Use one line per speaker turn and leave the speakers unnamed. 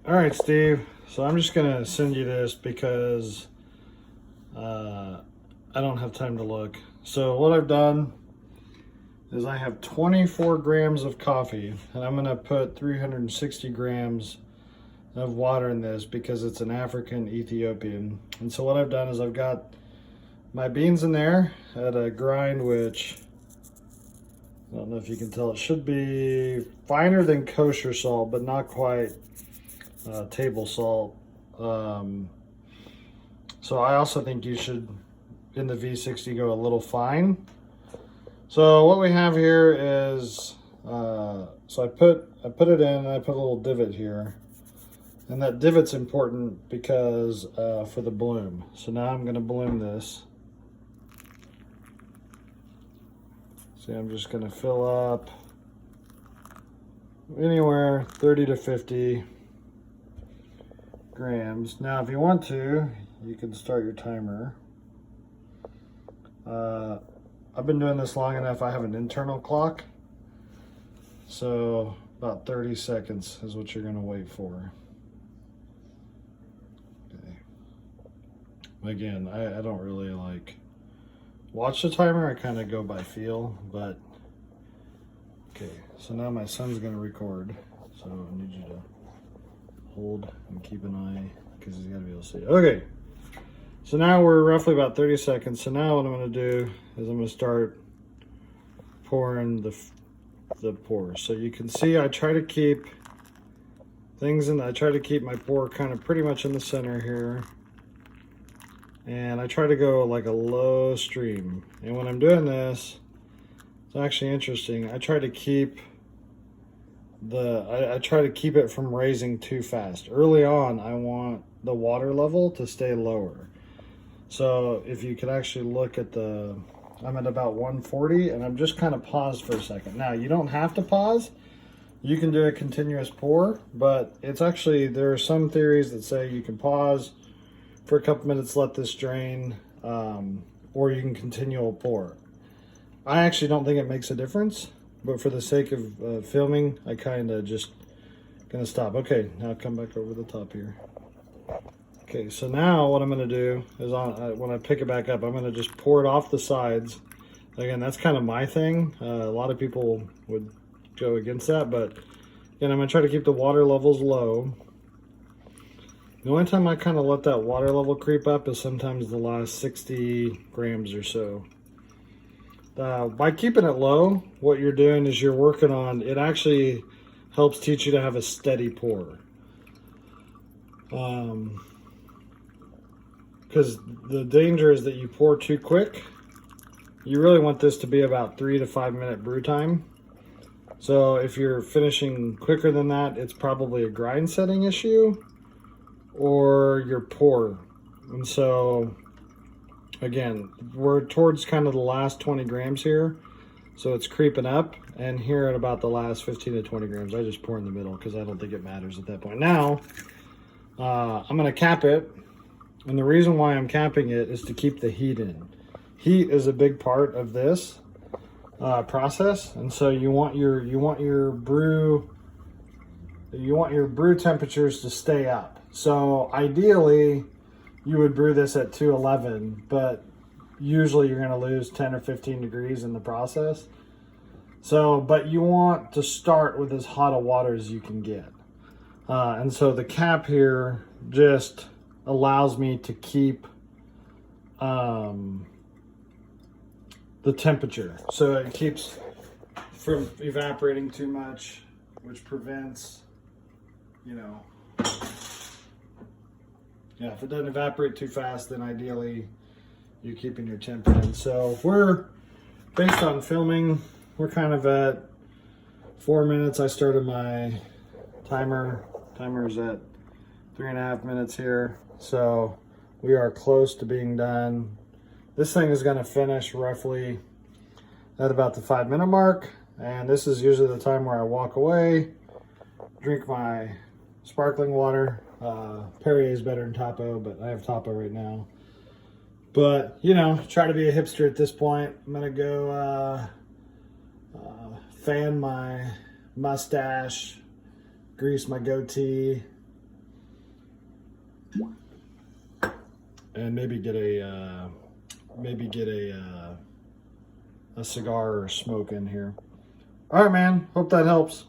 All right, Steve. So I'm just gonna send you this because I don't have time to look. So what I've done is I have 24 grams of coffee, and I'm gonna put 360 grams of water in this because it's an African Ethiopian. And so what I've done is I've got my beans in there at a grind, which I don't know if you can tell, it should be finer than kosher salt, but not quite table salt. So I also think you should, in the V60, go a little fine. So what we have here is, so I put it in and I put a little divot here. And that divot's important because for the bloom. So now I'm gonna bloom this. See, I'm just gonna fill up anywhere 30 to 50 grams. Now, if you want to, you can start your timer. I've been doing this long enough, I have an internal clock. So about 30 seconds is what you're gonna wait for. Okay. Again, I don't really like watch the timer, I kind of go by feel, but okay, so now my son's gonna record, so I need you to hold and keep an eye because he's got to be able to see. Okay, so now we're roughly about 30 seconds. So now what I'm going to do is I'm going to start pouring the pour. So you can see I try to keep things in. I try to keep my pour kind of pretty much in the center here, and I try to go like a low stream. And when I'm doing this, it's actually interesting. I try to keep I try to keep it from raising too fast. Early on, I want the water level to stay lower. So if you could actually look at I'm at about 140, and I'm just kind of paused for a second. Now, you don't have to pause. You can do a continuous pour, but it's actually, there are some theories that say you can pause for a couple minutes, let this drain, or you can continue a pour. I actually don't think it makes a difference. But for the sake of filming, I kind of just gonna stop. Okay, now come back over the top here. Okay, so now what I'm gonna do is when I pick it back up, I'm gonna just pour it off the sides. Again, that's kind of my thing. A lot of people would go against that, but again, I'm gonna try to keep the water levels low. The only time I kind of let that water level creep up is sometimes the last 60 grams or so. By keeping it low, what you're doing is you're working on, it actually helps teach you to have a steady pour. Because the danger is that you pour too quick. You really want this to be about 3 to 5 minute brew time. So if you're finishing quicker than that, it's probably a grind setting issue or your pour. And so again, we're towards kind of the last 20 grams here, so it's creeping up, and here at about the last 15 to 20 grams, I just pour in the middle because I don't think it matters at that point. Now, I'm going to cap it, and the reason why I'm capping it is to keep the heat in. Heat is a big part of this process, and so you want your brew temperatures to stay up. So ideally, you would brew this at 211, but usually you're going to lose 10 or 15 degrees in the process. So, but you want to start with as hot a water as you can get. And so the cap here just allows me to keep the temperature. So it keeps from evaporating too much, which prevents, yeah, if it doesn't evaporate too fast, then ideally you're keeping your temp in. So we're, based on filming, we're kind of at 4 minutes. I started my timer. Timer's at 3.5 minutes here. So we are close to being done. This thing is gonna finish roughly at about the 5 minute mark. And this is usually the time where I walk away, drink my sparkling water. Perrier is better than Topo, but I have Topo right now. But, try to be a hipster at this point. I'm going to go fan my mustache, grease my goatee, and maybe get a a cigar or smoke in here. All right, man. Hope that helps.